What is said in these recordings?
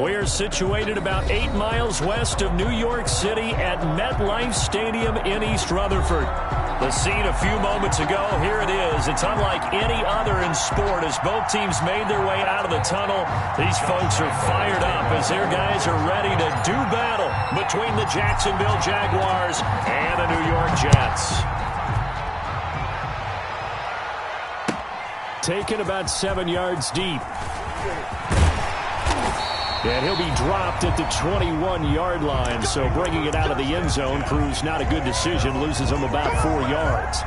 We are situated about 8 miles west of New York City at MetLife Stadium in East Rutherford. The scene a few moments ago, here it is. It's unlike any other in sport as both teams made their way out of the tunnel. These folks are fired up as their guys are ready to do battle between the Jacksonville Jaguars and the New York Jets. Taken about 7 yards deep. And he'll be dropped at the 21-yard line, so bringing it out of the end zone proves not a good decision, loses him about 4 yards.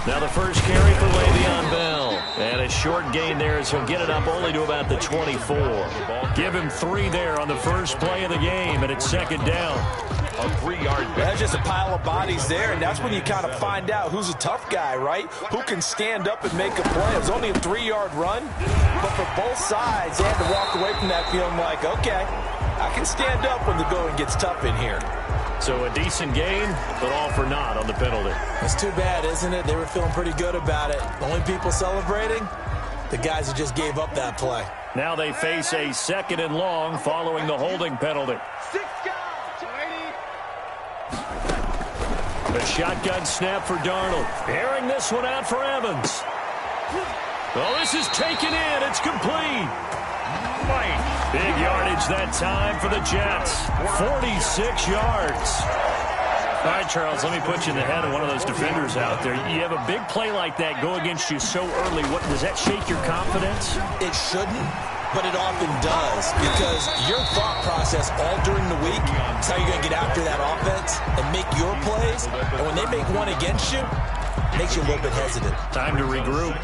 Now the first carry for Le'Veon Bell. And a short gain there as he'll get it up only to about the 24. Give him 3 there on the first play of the game, and it's second down. A 3-yard. That's just a pile of bodies there, and that's when you kind of find out who's a tough guy, right? Who can stand up and make a play. It was only a 3-yard run, but for both sides, they had to walk away from that feeling like, okay, I can stand up when the going gets tough in here. So a decent gain, but all for naught on the penalty. That's too bad, isn't it? They were feeling pretty good about it. Only people celebrating, the guys who just gave up that play. Now they face a 2nd and long following the holding penalty. The shotgun snap for Darnold. Airing this one out for Evans. Well, this is taken in. It's complete. Big yardage that time for the Jets. 46 yards. All right, Charles, let me put you in the head of one of those defenders out there. You have a big play like that go against you so early. Does that shake your confidence? It shouldn't, but it often does, because your thought process all during the week is how you're going to get after that offense and make your plays. And when they make one against you, it makes you a little bit hesitant. Time to regroup.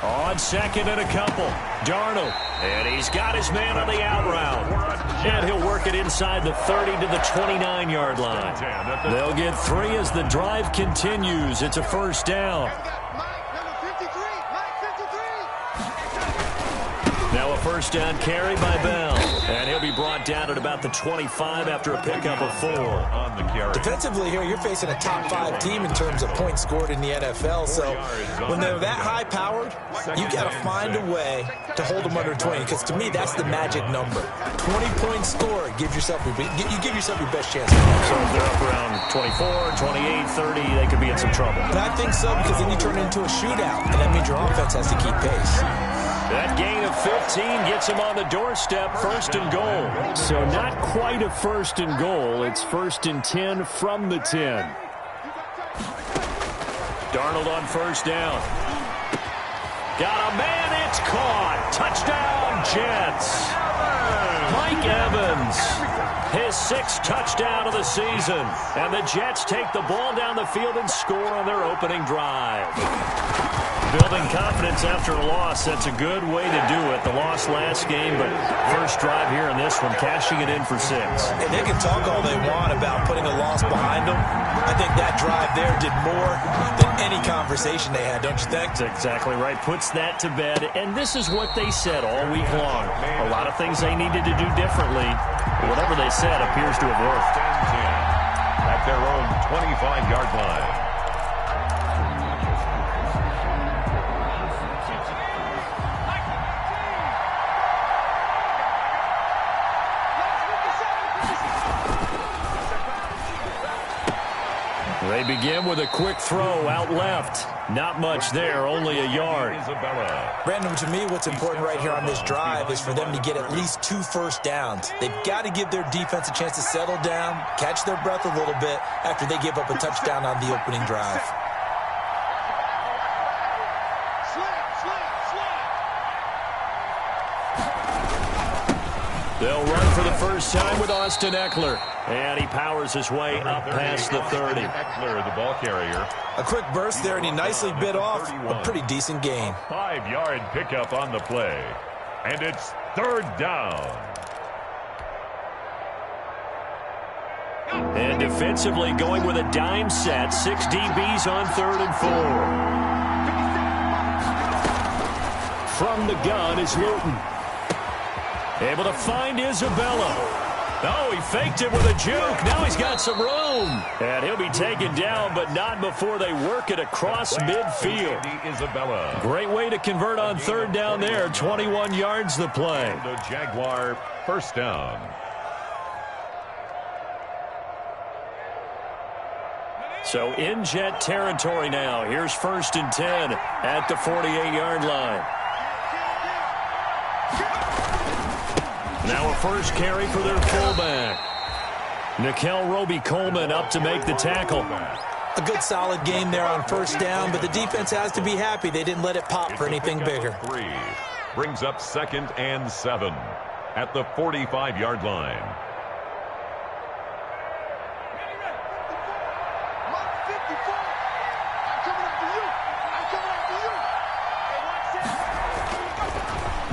On second and a couple, Darnold, and he's got his man on the out route. And he'll work it inside the 30 to the 29-yard line. They'll get 3 as the drive continues. It's a first down. Now a first down carry by Bell. And he'll be brought down at about the 25 after a pickup of 4 on the carry. Defensively here, you're facing a top 5 team in terms of points scored in the NFL. So when they're that high-powered, you got to find a way to hold them under 20. Because to me, that's the magic number. 20 points scored, you give yourself your best chance. So if they're up around 24, 28, 30, they could be in some trouble. But I think so, because then you turn it into a shootout, and that means your offense has to keep pace. That gain of 15 gets him on the doorstep, 1st and goal. So not quite a 1st and goal. It's 1st and 10 from the 10. Darnold on first down. Got a man, it's caught. Touchdown, Jets. Mike Evans, his 6th touchdown of the season. And the Jets take the ball down the field and score on their opening drive. Building confidence after a loss, that's a good way to do it. The loss last game, but first drive here in this one, cashing it in for 6. And they can talk all they want about putting a loss behind them. I think that drive there did more than any conversation they had, don't you think? That's exactly right. Puts that to bed. And this is what they said all week long. A lot of things they needed to do differently. Whatever they said appears to have worked. At their own 25-yard line. They begin with a quick throw out left. Not much there, only a yard. Brandon, to me, what's important right here on this drive is for them to get at least 2 first downs. They've got to give their defense a chance to settle down, catch their breath a little bit after they give up a touchdown on the opening drive. They'll run for the first time with Austin Eckler. And he powers his way up past the 30. Eckler, the ball carrier. A quick burst there, and he nicely bit off a pretty decent gain. 5-yard pickup on the play. And it's 3rd down. And defensively going with a dime set. 6 DBs on 3rd and 4. From the gun is Luton. Able to find Isabella. Oh, he faked it with a juke. Now he's got some room. And he'll be taken down, but not before they work it across midfield. Isabella. Great way to convert on third down there. 21 yards the play. The Jaguar first down. So in Jet territory now. Here's 1st and 10 at the 48-yard line. Now a first carry for their fullback. Nikel Roby-Coleman up to make the tackle. A good solid game there on first down, but the defense has to be happy they didn't let it pop for anything bigger. 3 brings up 2nd and 7 at the 45-yard line.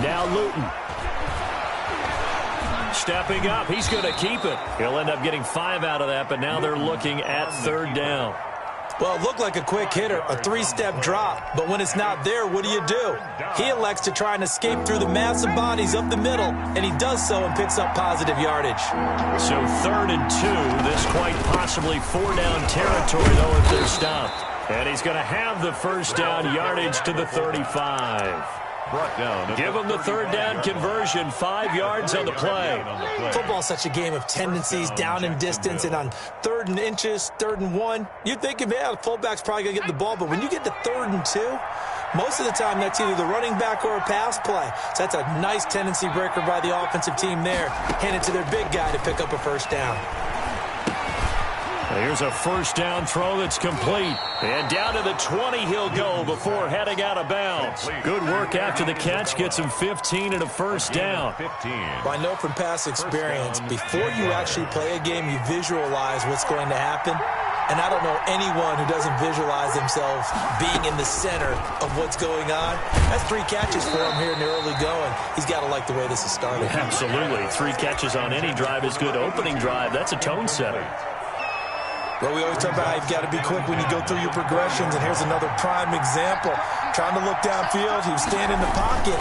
Now Luton. Stepping up, he's going to keep it. He'll end up getting 5 out of that, but now they're looking at third down. Well, it looked like a quick hitter, a 3-step drop, but when it's not there, what do? He elects to try and escape through the massive bodies up the middle, and he does so and picks up positive yardage. So 3rd and 2, this quite possibly 4-down territory, though, if they're stopped. And he's going to have the first down yardage to the 35. Brought down. Give him the third down conversion, 5 yards on the play. Football's such a game of tendencies, down in distance, and on 3rd and inches, 3rd and 1, you're thinking, man, the fullback's probably going to get the ball, but when you get to 3rd and 2, most of the time that's either the running back or a pass play. So that's a nice tendency breaker by the offensive team there. Hand it to their big guy to pick up a first down. Here's a first down throw that's complete. And down to the 20 he'll go before heading out of bounds. Good work after the catch. Gets him 15 and a first down. Well, I know from past experience, before you actually play a game, you visualize what's going to happen. And I don't know anyone who doesn't visualize themselves being in the center of what's going on. That's 3 catches for him here in the early going. He's got to like the way this is starting. Absolutely. 3 catches on any drive is good. Opening drive, that's a tone setter. Well, we always talk about how you've got to be quick when you go through your progressions, and here's another prime example. Trying to look downfield, he was standing in the pocket,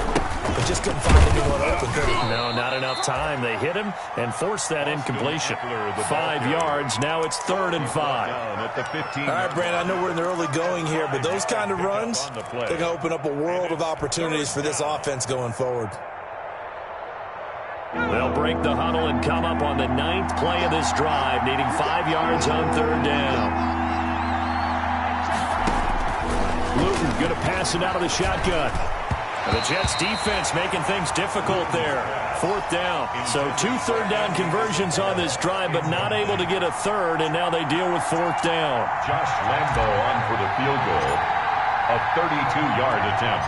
but just couldn't find anyone open, could he? No, not enough time. They hit him and forced that incompletion. 5 yards, now it's 3rd and 5. All right, Brandon, I know we're in the early going here, but those kind of runs, they're going to open up a world of opportunities for this offense going forward. They'll break the huddle and come up on the 9th play of this drive, needing 5 yards on 3rd down. Luton going to pass it out of the shotgun. And the Jets defense making things difficult there. 4th down. So 2 third-down conversions on this drive, but not able to get a third, and now they deal with 4th down. Josh Lambo on for the field goal. A 32-yard attempt.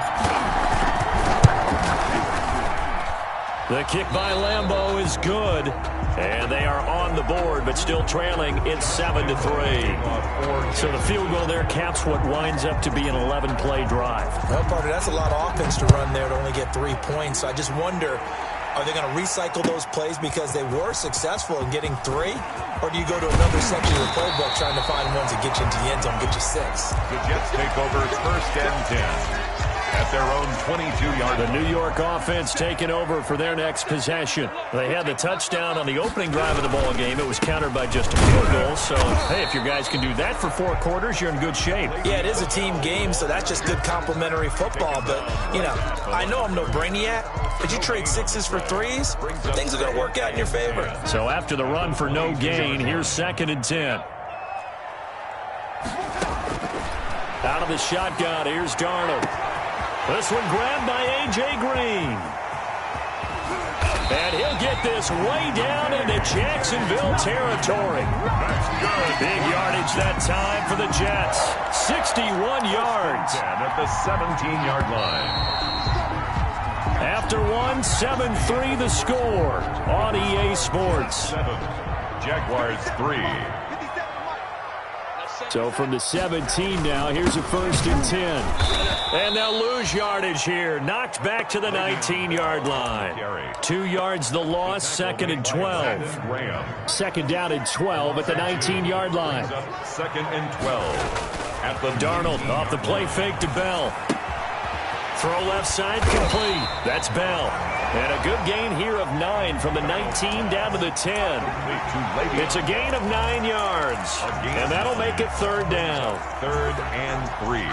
The kick by Lambo is good, and they are on the board, but still trailing. It's 7-3. So the field goal there caps what winds up to be an 11-play drive. Well, partner, that's a lot of offense to run there to only get 3 points. So I just wonder, are they going to recycle those plays because they were successful in getting 3? Or do you go to another section of the playbook trying to find ones that get you into the end zone, get you 6? The Jets take over 1st and 10. At their own 22-yard. The New York offense taking over for their next possession. They had the touchdown on the opening drive of the ball game. It was countered by just a field goal. So, hey, if your guys can do that for 4 quarters, you're in good shape. Yeah, it is a team game, so that's just good complimentary football. But, you know, I know I'm no brainiac, but you trade 6s for 3s, things are going to work out in your favor. So after the run for no gain, here's 2nd and 10. Out of the shotgun, here's Darnold. This one grabbed by A.J. Green. And he'll get this way down into Jacksonville territory. That's good. Big yardage that time for the Jets. 61 yards. At the 17-yard line. After 1, 7-3 the score on EA Sports. 7. Jaguars 3. So from the 17 now, here's a 1st and 10. And they'll lose yardage here. Knocked back to the 19-yard line. 2 yards the loss, 2nd and 12. 2nd down and 12 at the 19-yard line. 2nd and 12. At the Darnold off the play fake to Bell. Throw left side complete. That's Bell. And a good gain here of 9 from the 19 down to the 10. It's a gain of 9 yards. And that'll make it 3rd down. 3rd and 3.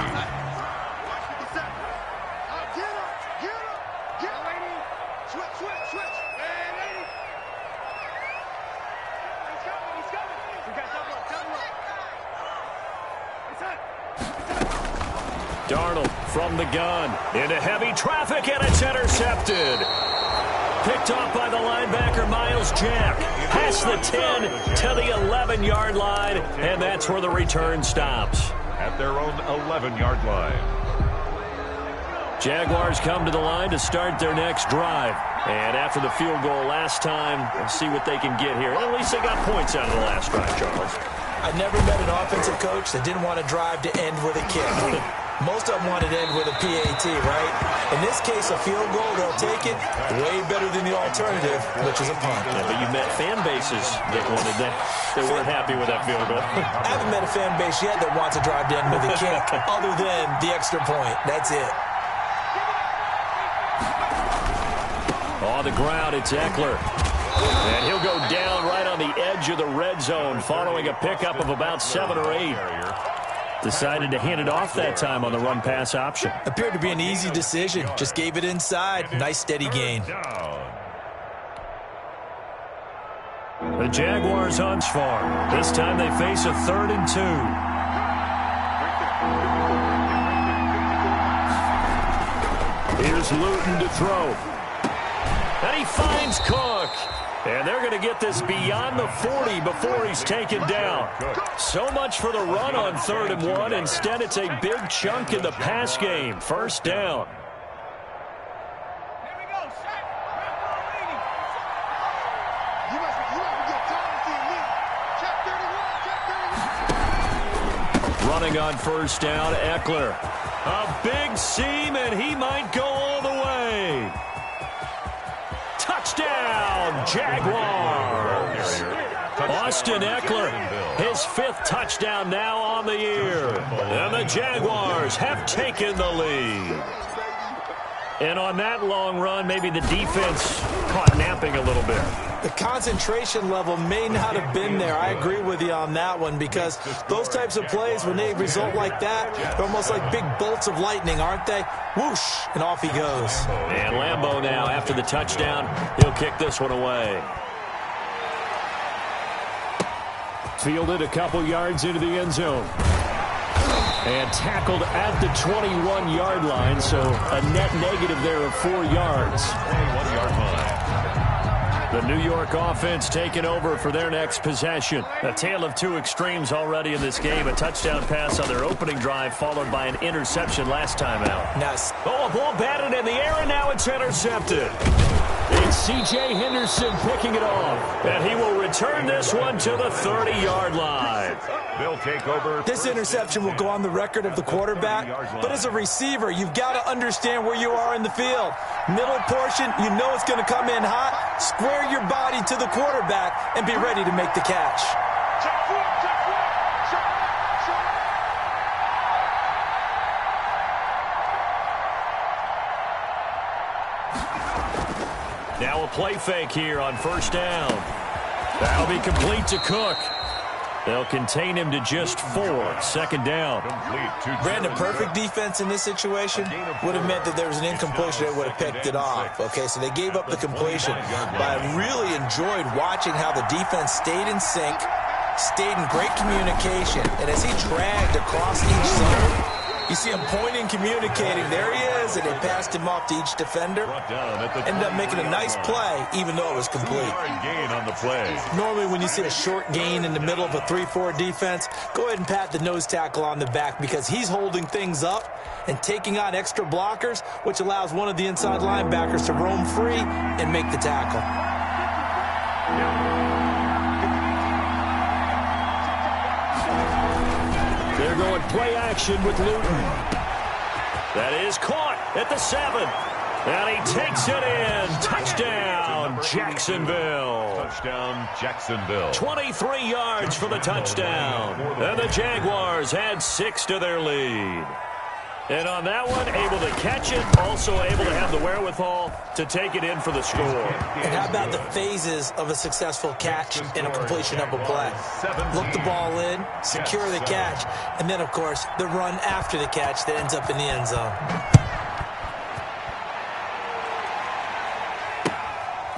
Darnold from the gun into heavy traffic, and it's intercepted. Picked off by the linebacker, Miles Jack. Past the 10 to the 11-yard line, and that's where the return stops. At their own 11-yard line. Jaguars come to the line to start their next drive. And after the field goal last time, we'll see what they can get here. At least they got points out of the last drive, Charles. I never met an offensive coach that didn't want to drive to end with a kick. Most of them wanted to end with a PAT, right? In this case, a field goal, they'll take it. Way better than the alternative, which is a punt. Yeah, but you met fan bases that wanted that. They weren't happy with that field goal. I haven't met a fan base yet that wants to drive to end with a kick, other than the extra point. That's it. On the ground, it's Eckler. And he'll go down right on the edge of the red zone following a pickup of about 7 or 8. Decided to hand it off that time on the run-pass option. Appeared to be an easy decision. Just gave it inside. Nice steady gain. The Jaguars on farm. This time they face a 3rd and 2. Here's Luton to throw. And he finds Cook. And they're going to get this beyond the 40 before he's taken down. So much for the run on 3rd and 1. Instead, it's a big chunk in the pass game. 1st down. Running on 1st down, Eckler. A big seam, and he might go all the way. Touchdown, Jaguars. Austin Eckler, his 5th touchdown now on the year. And the Jaguars have taken the lead. And on that long run, maybe the defense caught napping a little bit. The concentration level may not have been there. I agree with you on that one, because those types of plays, when they result like that, they're almost like big bolts of lightning, aren't they? Whoosh, and off he goes. And Lambeau now, after the touchdown, he'll kick this one away. Fielded a couple yards into the end zone. And tackled at the 21-yard line, so a net negative there of 4 yards. 1-yard line. The New York offense taking over for their next possession. A tale of 2 extremes already in this game. A touchdown pass on their opening drive, followed by an interception last time out. Nice. Oh, a ball batted in the air, and now it's intercepted. It's C.J. Henderson picking it off. And he will return this one to the 30-yard line. They'll take over. This interception will go on the record of the quarterback, but as a receiver, you've got to understand where you are in the field. Middle portion, you know it's going to come in hot. Square your body to the quarterback and be ready to make the catch. Now a play fake here on 1st down. That'll be complete to Cook. They'll contain him to just 4. 2nd down. Brandon, perfect defense in this situation would have meant that there was an incompletion that would have picked it off. Okay, so they gave up the completion. But I really enjoyed watching how the defense stayed in sync, stayed in great communication, and as he dragged across each zone, you see him pointing, communicating. There he is, and they passed him off to each defender. Ended up making a nice play, even though it was complete. Gain on the play. Normally, when you see a short gain in the middle of a 3-4 defense, go ahead and pat the nose tackle on the back, because he's holding things up and taking on extra blockers, which allows one of the inside linebackers to roam free and make the tackle. They're going play action with Luton. That is caught at the 7. And he takes it in. Touchdown, Jacksonville. Touchdown, Jacksonville. 23 yards for the touchdown. And the Jaguars add 6 to their lead. And on that one, able to catch it, also able to have the wherewithal to take it in for the score. And how about the phases of a successful catch and a completion of a play? Look the ball in, secure the catch, and then, of course, the run after the catch that ends up in the end zone.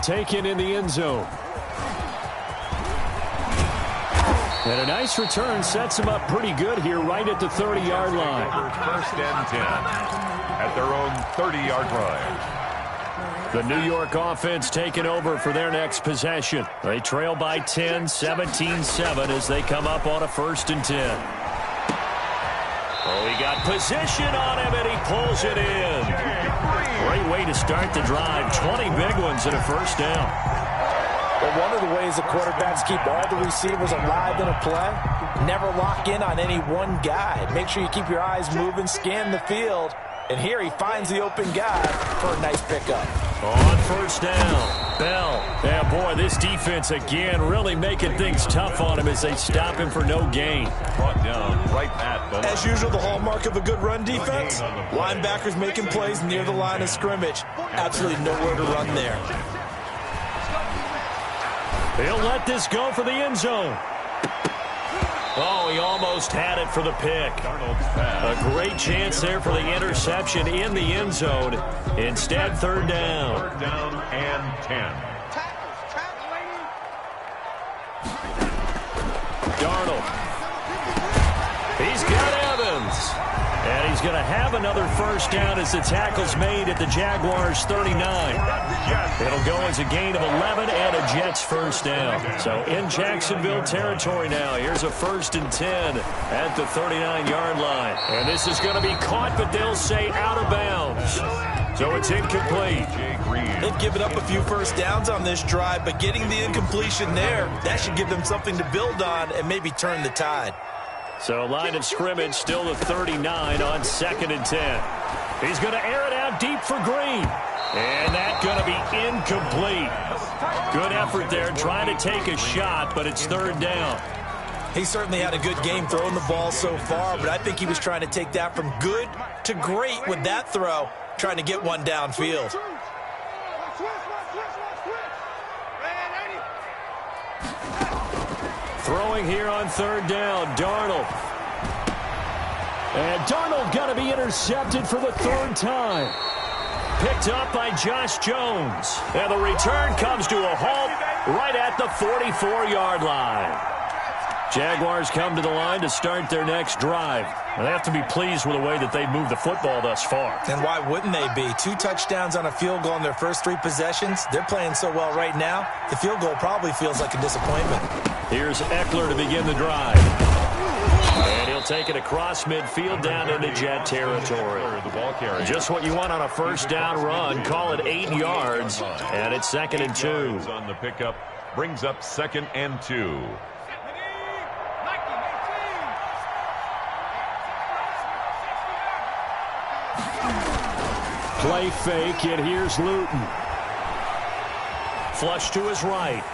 Taken in the end zone. And a nice return sets them up pretty good here right at the 30-yard line. First and 10 at their own 30-yard line. The New York offense taking over for their next possession. They trail by 10, 17-7 as they come up on a 1st and 10. Oh, he got position on him, and he pulls it in. Great way to start the drive. 20 big ones and a 1st down. Well, one of the ways the quarterbacks keep all the receivers alive in a play, never lock in on any one guy. Make sure you keep your eyes moving, scan the field, and here he finds the open guy for a nice pickup. On 1st down, Bell. Yeah, boy, this defense again really making things tough on him as they stop him for no gain. Brought down right at the line. As usual, the hallmark of a good run defense, linebackers making plays near the line of scrimmage. Absolutely nowhere to run there. He'll let this go for the end zone. Oh, he almost had it for the pick. A great chance there for the interception in the end zone. Instead, 3rd down. 3rd down and 10. Darnold. He's got Evans. And he's going to have another 1st down as the tackle's made at the Jaguars' 39. It'll go as a gain of 11 and a Jets 1st down. So in Jacksonville territory now. Here's a 1st and 10 at the 39-yard line. And this is going to be caught, but they'll say out of bounds. So it's incomplete. They've given up a few 1st downs on this drive, but getting the incompletion there, that should give them something to build on and maybe turn the tide. So line of scrimmage still the 39 on 2nd and 10. He's going to air it out deep for Green. And that's going to be incomplete. Good effort there trying to take a shot, but it's 3rd down. He certainly had a good game throwing the ball so far, but I think he was trying to take that from good to great with that throw, trying to get one downfield. Throwing here on 3rd down, Darnold. And Darnold going to be intercepted for the 3rd time. Picked up by Josh Jones. And the return comes to a halt right at the 44-yard line. Jaguars come to the line to start their next drive. They have to be pleased with the way that they moved the football thus far. And why wouldn't they be? 2 touchdowns on a field goal in their first 3 possessions. They're playing so well right now, the field goal probably feels like a disappointment. Here's Eckler to begin the drive. And he'll take it across midfield down into Jet territory. Just what you want on a 1st down run. Call it 8 yards. And it's 2nd and 2. On the pickup brings up 2nd and 2. Play fake, and here's Luton. Flush to his right.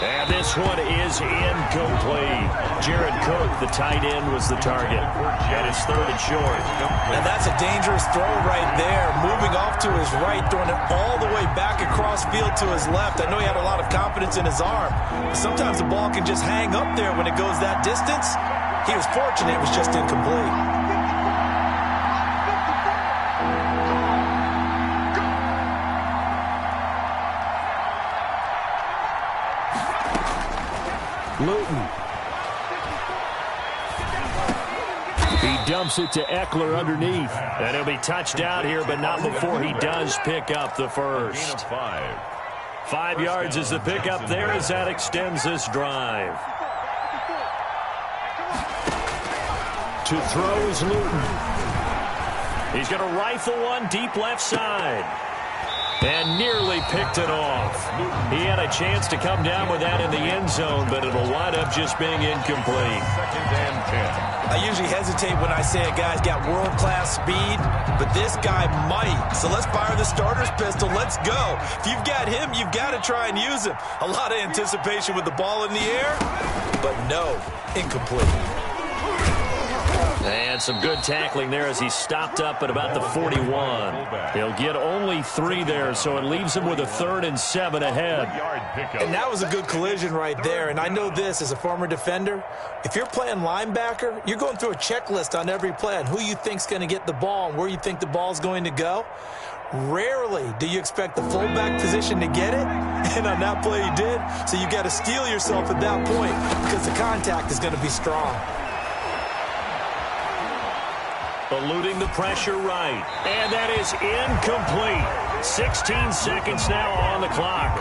And this one is incomplete. Jared Cook, the tight end, was the target. And it's 3rd and short. And that's a dangerous throw right there. Moving off to his right, throwing it all the way back across field to his left. I know he had a lot of confidence in his arm. Sometimes the ball can just hang up there when it goes that distance. He was fortunate it was just incomplete. Luton. He dumps it to Eckler underneath. And he'll be touched out here, but not before he does pick up the 1st. 5 yards is the pickup there as that extends this drive. To throw is Luton. He's going to rifle one deep left side. And nearly picked it off. He had a chance to come down with that in the end zone, but it'll wind up just being incomplete. 2nd and 10. I usually hesitate when I say a guy's got world-class speed, but this guy might. So let's fire the starter's pistol. Let's go. If you've got him, you've got to try and use him. A lot of anticipation with the ball in the air, but no, incomplete. And some good tackling there as he stopped up at about the 41. He'll get only 3 there, so it leaves him with a 3rd and 7 ahead. And that was a good collision right there. And I know this as a former defender. If you're playing linebacker, you're going through a checklist on every play on who you think's going to get the ball and where you think the ball's going to go. Rarely do you expect the fullback position to get it, and on that play he did. So you got to steel yourself at that point because the contact is going to be strong. Eluding the pressure right. And that is incomplete. 16 seconds now on the clock.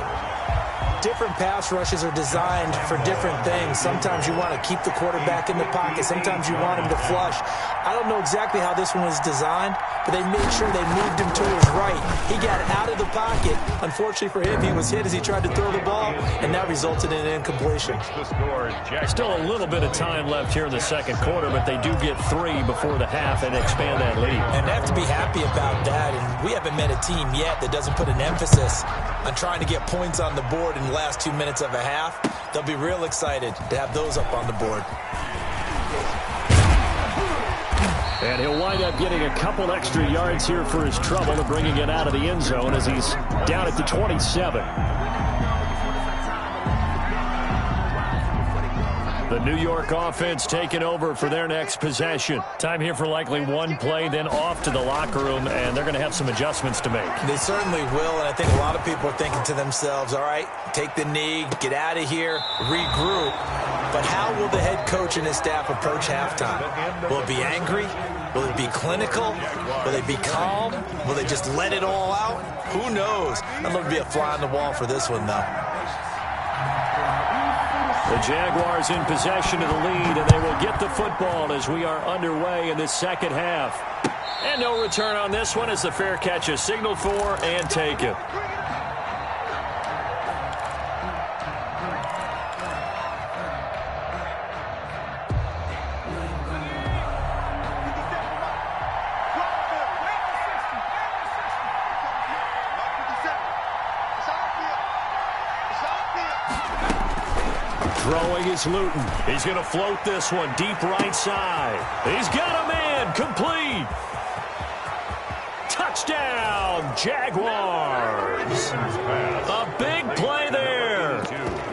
Different pass rushes are designed for different things. Sometimes you want to keep the quarterback in the pocket. Sometimes you want him to flush. I don't know exactly how this one was designed, but they made sure they moved him to his right. He got out of the pocket. Unfortunately for him, he was hit as he tried to throw the ball, and that resulted in an incompletion. Still a little bit of time left here in the second quarter, but they do get 3 before the half and expand that lead. And they have to be happy about that. And we haven't met a team yet that doesn't put an emphasis on trying to get points on the board in the last 2 minutes of a half. They'll be real excited to have those up on the board. And he'll wind up getting a couple extra yards here for his trouble and bringing it out of the end zone as he's down at the 27. The New York offense taking over for their next possession. Time here for likely one play, then off to the locker room, and they're going to have some adjustments to make. They certainly will, and I think a lot of people are thinking to themselves, all right, take the knee, get out of here, regroup. But how will the head coach and his staff approach halftime? Will it be angry? Will it be clinical? Will they be calm? Will they just let it all out? Who knows? I'd love to be a fly on the wall for this one, though. The Jaguars in possession of the lead, and they will get the football as we are underway in this second half. And no return on this one as the fair catch is signaled for and taken. Throwing is Luton. He's going to float this one deep right side. He's got a man. Complete. Touchdown, Jaguars. A big play there.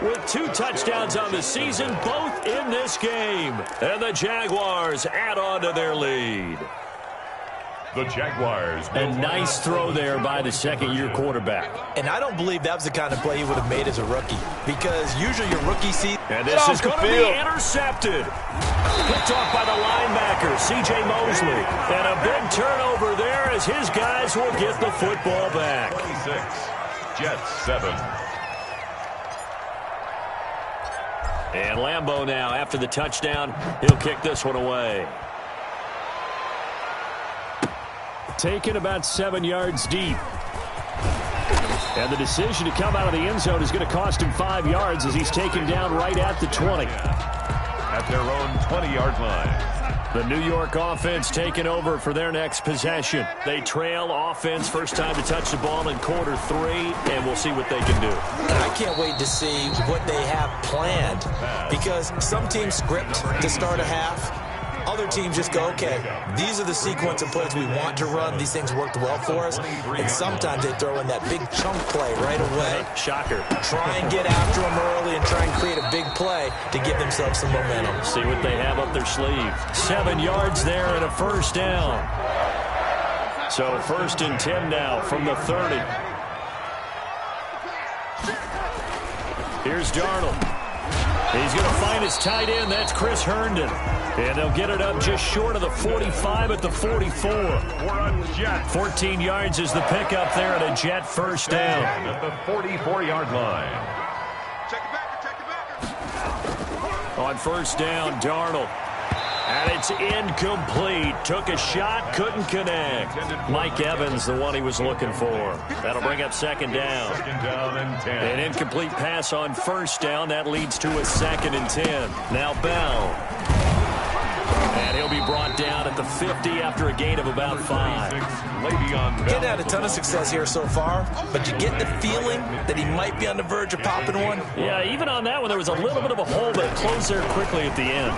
With 2 touchdowns on the season, both in this game. And the Jaguars add on to their lead. The Jaguars. A nice throw there by the second-year quarterback. And I don't believe that was the kind of play he would have made as a rookie. Because usually your rookie season... And this is going to be intercepted. Picked off by the linebacker, C.J. Mosley. And a big turnover there as his guys will get the football back. 26. Jets 7. And Lambeau now, after the touchdown, he'll kick this one away. Taken about 7 yards deep. And the decision to come out of the end zone is going to cost him 5 yards as he's taken down right at the 20. At their own 20-yard line. The New York offense taking over for their next possession. They trail offense, first time to touch the ball in quarter 3, and we'll see what they can do. And I can't wait to see what they have planned, because some teams script to start a half. Other teams just go, okay, these are the sequence of plays we want to run. These things worked well for us. And sometimes they throw in that big chunk play right away. Shocker. Try and get after them early and try and create a big play to give themselves some momentum. See what they have up their sleeve. 7 yards there and a first down. So 1st and 10 now from the 30. Here's Darnold. He's going to find his tight end. That's Chris Herndon. And they'll get it up just short of the 45 at the 44. 14 yards is the pickup there at a Jet first down. At the 44-yard line. On first down, Darnold. And it's incomplete. Took a shot, couldn't connect. Mike Evans, the one he was looking for. That'll bring up second down. Second down and 10. An incomplete pass on first down. That leads to a 2nd and 10. Now Bell. And he'll be brought down at the 50 after a gain of about 5. Getting had a ton of success here so far, but you get the feeling that he might be on the verge of popping one. Yeah, even on that one, there was a little bit of a hole, but it closed there quickly at the end.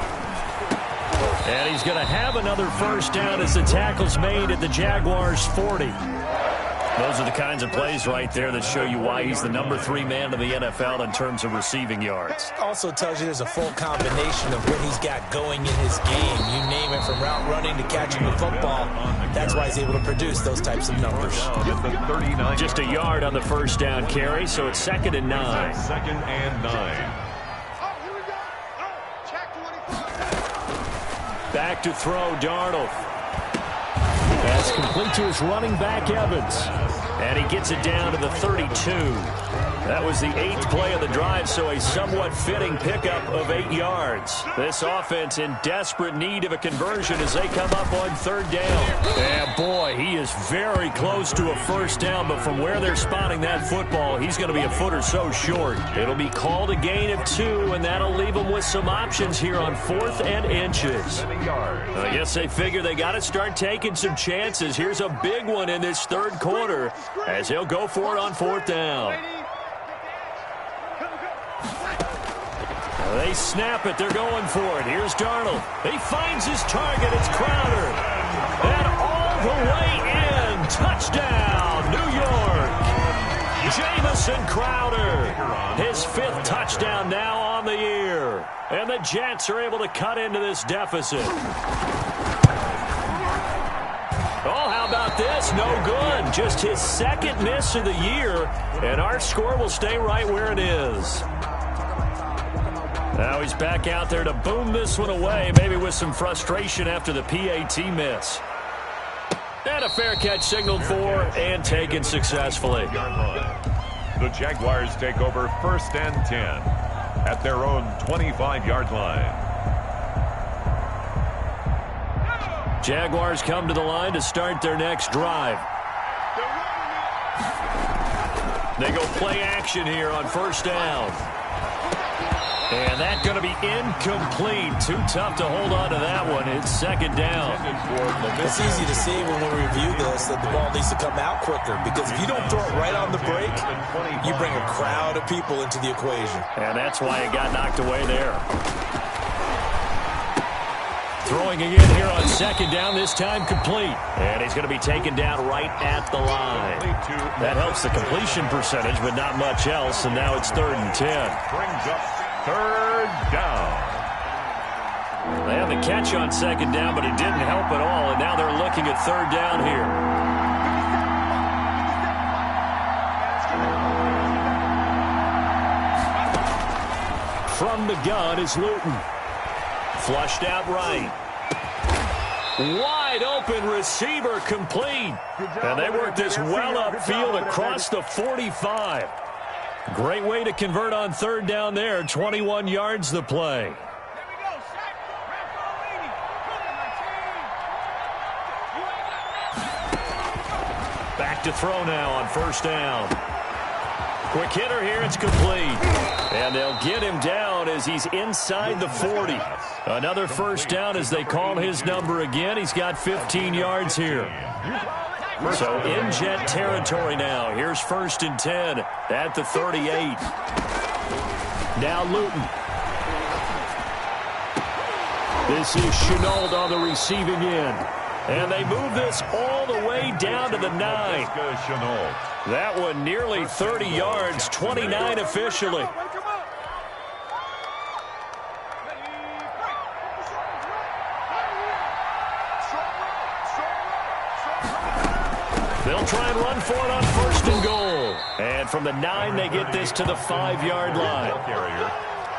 And he's going to have another first down as the tackle's made at the Jaguars' 40. Those are the kinds of plays right there that show you why he's the number 3 man in the NFL in terms of receiving yards. Also tells you there's a full combination of what he's got going in his game. You name it, from route running to catching the football. That's why he's able to produce those types of numbers. Just a yard on the first down carry, so it's 2nd and 9. 2nd and 9. Back to throw, Darnold. That's complete to his running back, Evans. And he gets it down to the 32. That was the 8th play of the drive, so a somewhat fitting pickup of 8 yards. This offense in desperate need of a conversion as they come up on 3rd down. And boy, he is very close to a first down, but from where they're spotting that football, he's going to be a foot or so short. It'll be called a gain of 2, and that'll leave them with some options here on 4th and inches. I guess they figure they got to start taking some chances. Here's a big one in this 3rd quarter as he'll go for it on 4th down. They snap it. They're going for it. Here's Darnold. He finds his target. It's Crowder. And all the way in. Touchdown, New York. Jamison Crowder. His 5th touchdown now on the year. And the Jets are able to cut into this deficit. Oh, how about this? No good. Just his 2nd miss of the year. And our score will stay right where it is. Now he's back out there to boom this one away, maybe with some frustration after the PAT miss. And a fair catch signaled for and taken successfully. The Jaguars take over 1st and 10 at their own 25-yard line. Jaguars come to the line to start their next drive. They go play action here on 1st down. And that's going to be incomplete. Too tough to hold on to that one. It's 2nd down. It's easy to see when we review this that the ball needs to come out quicker, because if you don't throw it right on the break, you bring a crowd of people into the equation. And that's why it got knocked away there. Throwing again here on 2nd down, this time complete. And he's going to be taken down right at the line. That helps the completion percentage, but not much else. And now it's 3rd and 10. Brings up 3rd down. They had the catch on 2nd down, but it didn't help at all. And now they're looking at 3rd down here. From the gun is Luton. Flushed out right. Wide open receiver complete. And they work this well upfield across the 45. Great way to convert on 3rd down there. 21 yards the play. Back to throw now on 1st down. Quick hitter here. It's complete. And they'll get him down as he's inside the 40. Another first down as they call his number again. He's got 15 yards here. So in Jet territory now. Here's 1st and 10 at the 38. Now Luton. This is Chenault on the receiving end. And they move this all the way down to the 9. That one nearly 30 yards, 29 officially. They'll try and run for it on 1st and goal. And from the 9, they get this to the 5-yard line.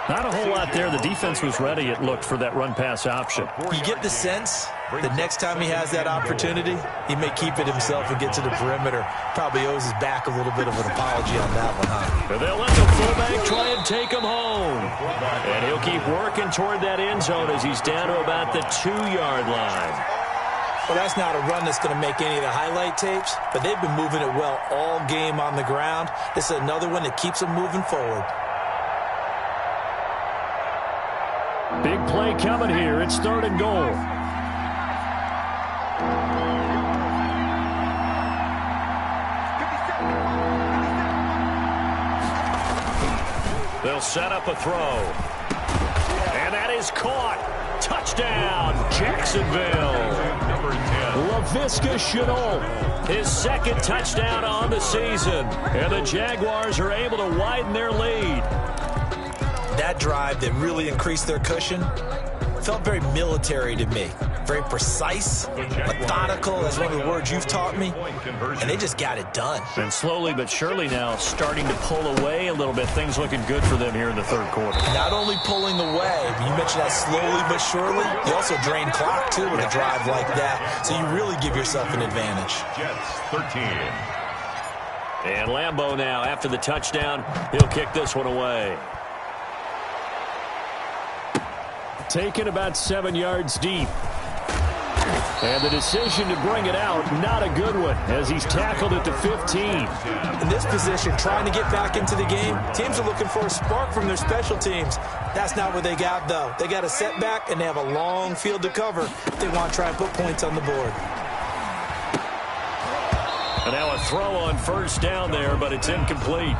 Not a whole lot there. The defense was ready, it looked, for that run-pass option. You get the sense that next time he has that opportunity, he may keep it himself and get to the perimeter. Probably owes his back a little bit of an apology on that one, huh? And they'll let the fullback try and take him home. And he'll keep working toward that end zone as he's down to about the 2-yard line. Well, that's not a run that's going to make any of the highlight tapes, but they've been moving it well all game on the ground. This is another one that keeps them moving forward. Big play coming here. It's 3rd and goal. They'll set up a throw. And that is caught. Touchdown, Jacksonville. Number 10. Laviska Shenault, his second touchdown on the season. And the Jaguars are able to widen their lead. That drive that really increased their cushion felt very military to me. Very precise, methodical, is one of the words you've taught me, and they just got it done. And slowly but surely now starting to pull away a little bit. Things looking good for them here in the third quarter. Not only pulling away, you mentioned that slowly but surely, you also drain clock, too, with a drive like that. So you really give yourself an advantage. Jets 13. And Lambeau now, after the touchdown, he'll kick this one away. Taken about 7 yards deep. And the decision to bring it out, not a good one, as he's tackled at the 15. In this position, trying to get back into the game, teams are looking for a spark from their special teams. That's not what they got, though. They got a setback, and they have a long field to cover if they want to try and put points on the board. And now a throw on first down there, but it's incomplete.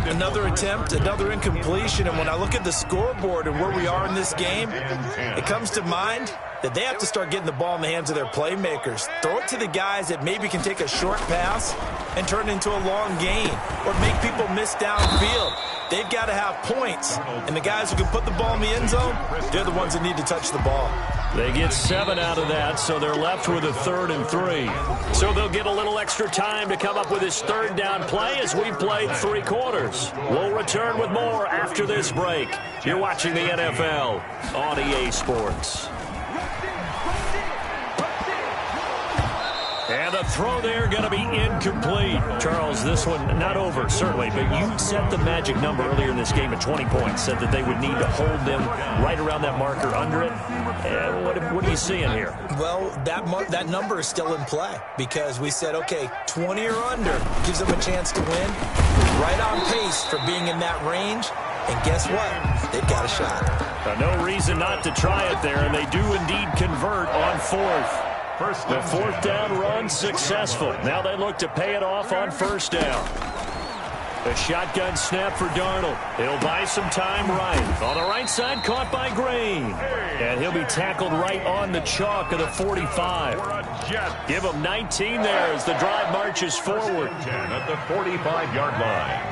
Another attempt, another incompletion, and when I look at the scoreboard and where we are in this game, it comes to mind that they have to start getting the ball in the hands of their playmakers. Throw it to the guys that maybe can take a short pass and turn it into a long gain or make people miss downfield. They've got to have points, and the guys who can put the ball in the end zone, they're the ones that need to touch the ball. They get 7 out of that, so they're left with a 3rd and 3. So they'll get a little extra time to come up with this third down play as we've played 3 quarters. We'll return with more after this break. You're watching the NFL on EA Sports. And the throw there going to be incomplete. Charles, this one not over, certainly, but you set the magic number earlier in this game at 20 points, said that they would need to hold them right around that marker under it. What are you seeing here? Well, that number is still in play because we said, okay, 20 or under gives them a chance to win. Right on pace for being in that range. And guess what? They've got a shot. No reason not to try it there, and they do indeed convert on 4th. The 4th down run successful. Now they look to pay it off on first down. A shotgun snap for Darnold. He'll buy some time right. On the right side, caught by Green. And he'll be tackled right on the chalk of the 45. Give him 19 there as the drive marches forward. 10 at the 45-yard line.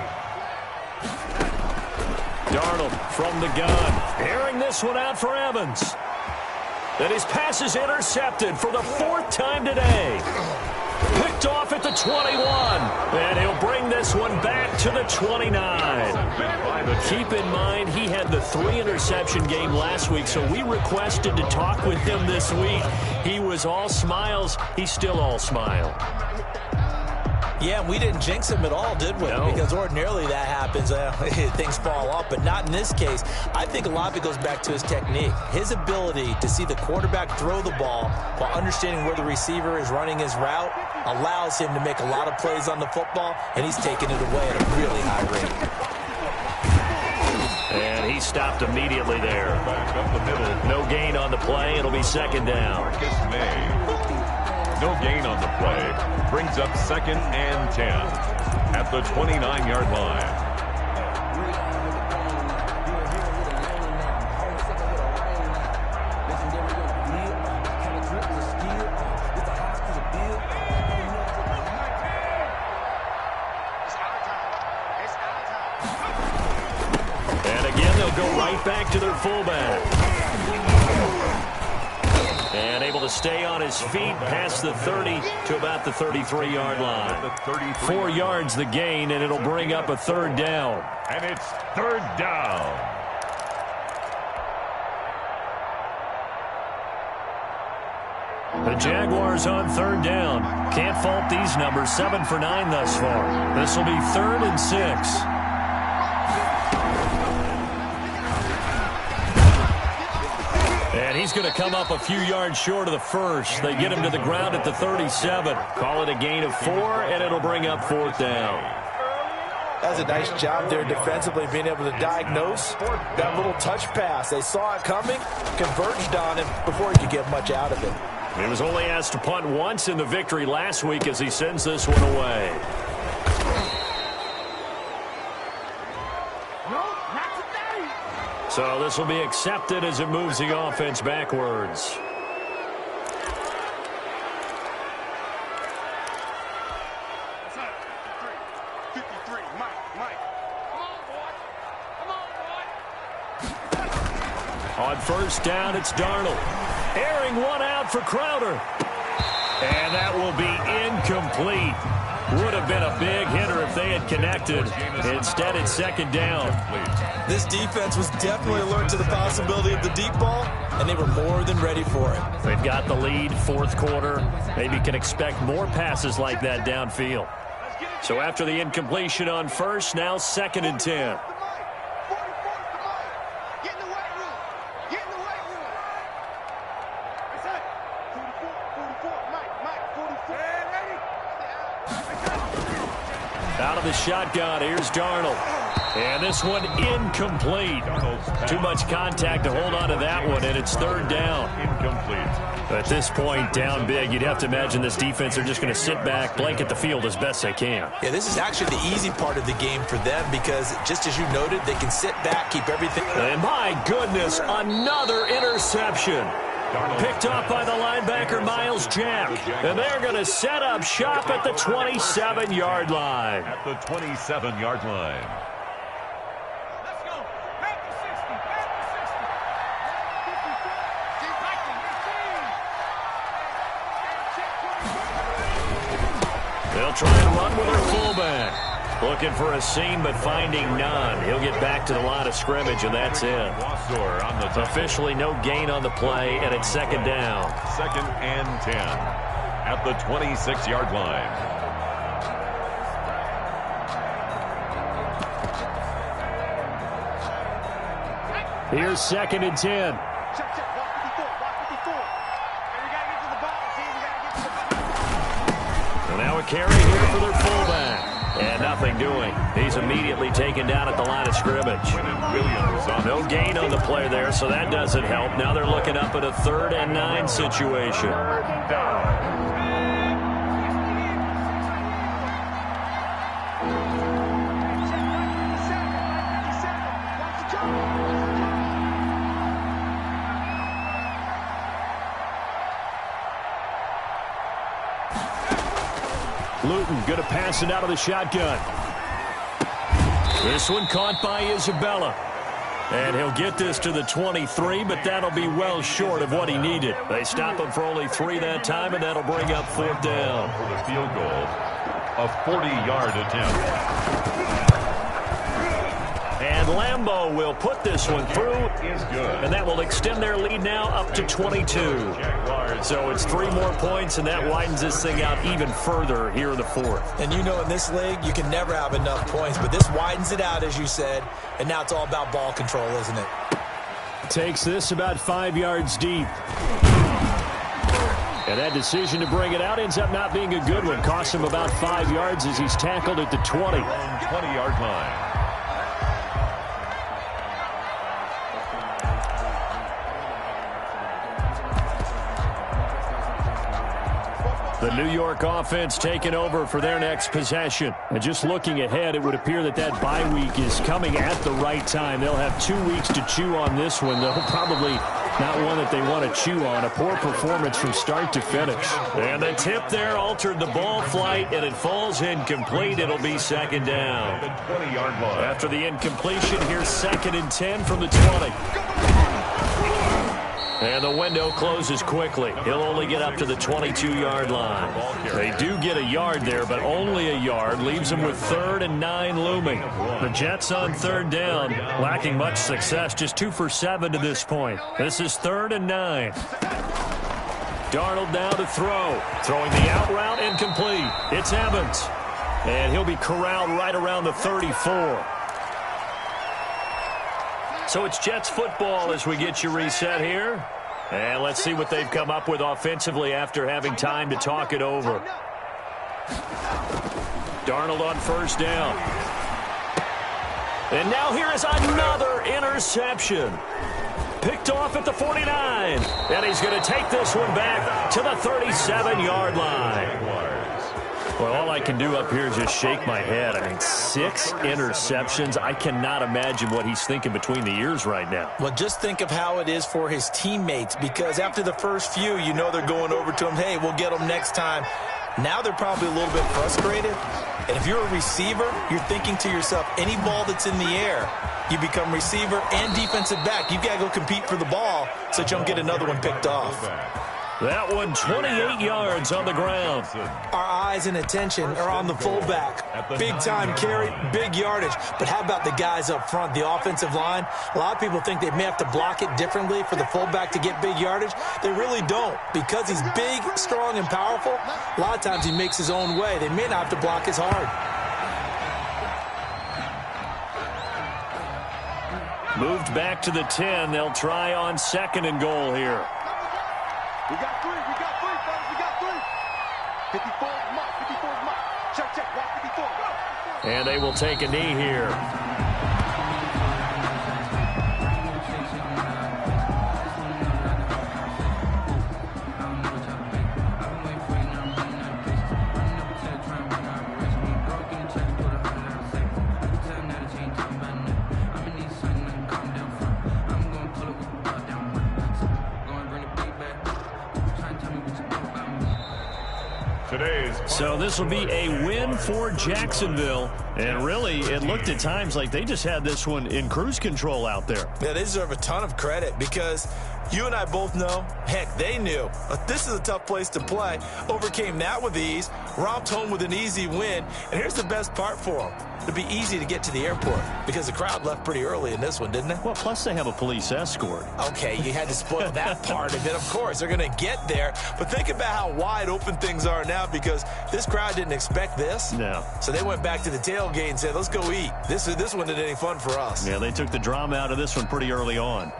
Darnold from the gun. Airing this one out for Evans. And his pass is intercepted for the 4th time today. Picked off at the 21. And he'll bring this one back to the 29. Keep in mind, he had the 3-interception game last week, so we requested to talk with him this week. He was all smiles. He's still all smile. Yeah, and we didn't jinx him at all, did we? No. Because ordinarily that happens. Things fall off, but not in this case. I think a lot of it goes back to his technique. His ability to see the quarterback throw the ball while understanding where the receiver is running his route allows him to make a lot of plays on the football, and he's taking it away at a really high rate. And he stopped immediately there. Back up the middle. No gain on the play. It'll be 2nd down. Marcus May. No gain on the play. Brings up 2nd and 10 at the 29-yard line. And again, they'll go right back to their fullback. And able to stay on his feet past the 30 to about the 33-yard line. 4 yards the gain, and it'll bring up a 3rd down. And it's 3rd down. The Jaguars on 3rd down. Can't fault these numbers. 7 for 9 thus far. This will be 3rd and 6. And he's going to come up a few yards short of the first. They get him to the ground at the 37. Call it a gain of 4, and it'll bring up 4th down. That's a nice job there defensively, being able to diagnose that little touch pass. They saw it coming, converged on him before he could get much out of it. He was only asked to punt once in the victory last week as he sends this one away. So this will be accepted as it moves the offense backwards. On first down, it's Darnold. Airing one out for Crowder. And that will be incomplete. Would have been a big hitter if they had connected. Instead, it's second down. This defense was definitely alert to the possibility of the deep ball, and they were more than ready for it. They've got the lead, fourth quarter. Maybe can expect more passes like that downfield. So after the incompletion on first, now second and 10. Out of the shotgun, here's Darnold. And this one incomplete. Too much contact to hold on to that one, and it's third down. Incomplete. At this point, down big, you'd have to imagine this defense are just going to sit back, blanket the field as best they can. Yeah, this is actually the easy part of the game for them because, just as you noted, they can sit back, keep everything. And my goodness, another interception. Picked off by the linebacker, Miles Jack. And they're going to set up shop at the 27-yard line. At the 27-yard line. They'll try and run with their fullback. Looking for a seam, but finding none. He'll get back to the line of scrimmage, and that's it. Officially no gain on the play, and it's second down. Second and 10 at the 26-yard line. Here's second and 10. Well, now a carry here for their fullback. And nothing doing. He's immediately taken down at the line of scrimmage. No gain on the play there, so that doesn't help. Now they're looking up at a 3rd and 9 situation. Luton going to pass it out of the shotgun. This one caught by Isabella. And he'll get this to the 23, but that'll be well short of what he needed. They stop him for only 3 that time, and that'll bring up 4th down. For the field goal, a 40-yard attempt. And Lambeau will put this one through, Is good. and that will extend their lead now up to 22. So it's 3 more points, and that widens this thing out even further here in the 4th. And you know in this league, you can never have enough points, but this widens it out, as you said, and now it's all about ball control, isn't it? Takes this about 5 yards deep. And that decision to bring it out ends up not being a good one. Costs him about 5 yards as he's tackled at the 20. 20-yard line. The New York offense taking over for their next possession. And just looking ahead, it would appear that that bye week is coming at the right time. They'll have 2 weeks to chew on this one, though. Probably not one that they want to chew on. A poor performance from start to finish. And the tip there altered the ball flight, and it falls incomplete. It'll be second down. The 20-yard line. After the incompletion, here's second and 10 from the 20. And the window closes quickly. He'll only get up to the 22-yard line. They do get a yard there, but only a yard. Leaves them with 3rd and 9 looming. The Jets on 3rd down, lacking much success. Just 2 for 7 to this point. This is 3rd and 9. Darnold now to throw. Throwing the out route, incomplete. It's Evans. And he'll be corralled right around the 34. So it's Jets football as we get you reset here. And let's see what they've come up with offensively after having time to talk it over. Darnold on first down. And now here is another interception. Picked off at the 49. And he's going to take this one back to the 37-yard line. Well, all I can do up here is just shake my head. I mean, 6 interceptions. I cannot imagine what he's thinking between the ears right now. Well, just think of how it is for his teammates, because after the first few, you know they're going over to him, hey, we'll get them next time. Now they're probably a little bit frustrated. And if you're a receiver, you're thinking to yourself, any ball that's in the air, you become receiver and defensive back. You've got to go compete for the ball so that you don't get another one picked off. That one 28 yards on the ground. Our eyes and attention are on the fullback. Big time carry, big yardage. But how about the guys up front, the offensive line? A lot of people think they may have to block it differently for the fullback to get big yardage. They really don't. Because he's big, strong, and powerful, a lot of times he makes his own way. They may not have to block as hard. Moved back to the 10. They'll try on 2nd and goal here. We got 3, fellas, we got 3. 54 is mark, 54 is mark. Check, watch 54, go. And they will take a knee here. So this will be a win for Jacksonville. And really, it looked at times like they just had this one in cruise control out there. Yeah, they deserve a ton of credit because you and I both know, heck, they knew. This is a tough place to play. Overcame that with ease, romped home with an easy win. And here's the best part for them. It'll be easy to get to the airport because the crowd left pretty early in this one, didn't they? Well, plus they have a police escort. Okay, you had to spoil that part of it. Of course, they're going to get there. But think about how wide open things are now because this crowd didn't expect this. No. So they went back to the tailgate and said, let's go eat. This one isn't any fun for us. Yeah, they took the drama out of this one pretty early on.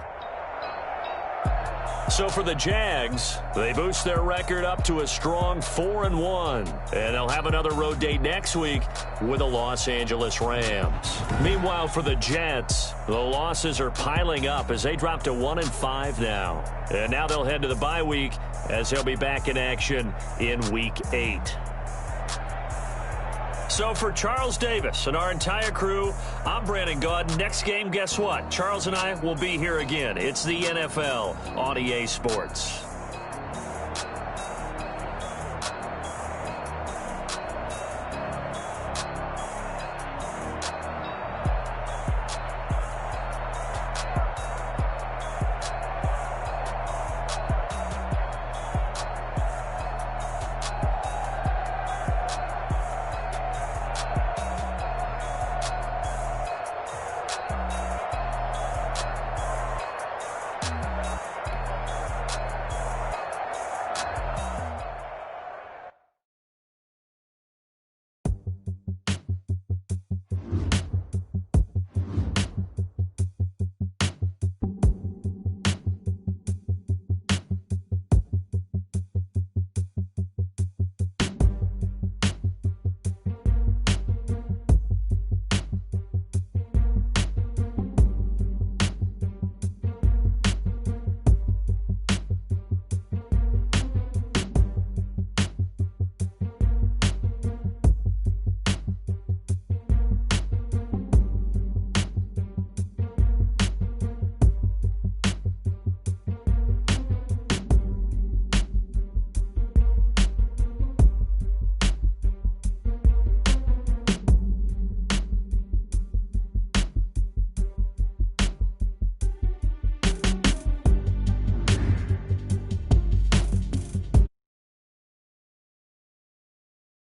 So for the Jags, they boost their record up to a strong 4-1. And they'll have another road date next week with the Los Angeles Rams. Meanwhile, for the Jets, the losses are piling up as they drop to 1-5 now. And now they'll head to the bye week as they'll be back in action in Week 8. So for Charles Davis and our entire crew, I'm Brandon Gaudin. Next game, guess what? Charles and I will be here again. It's the NFL on EA Sports.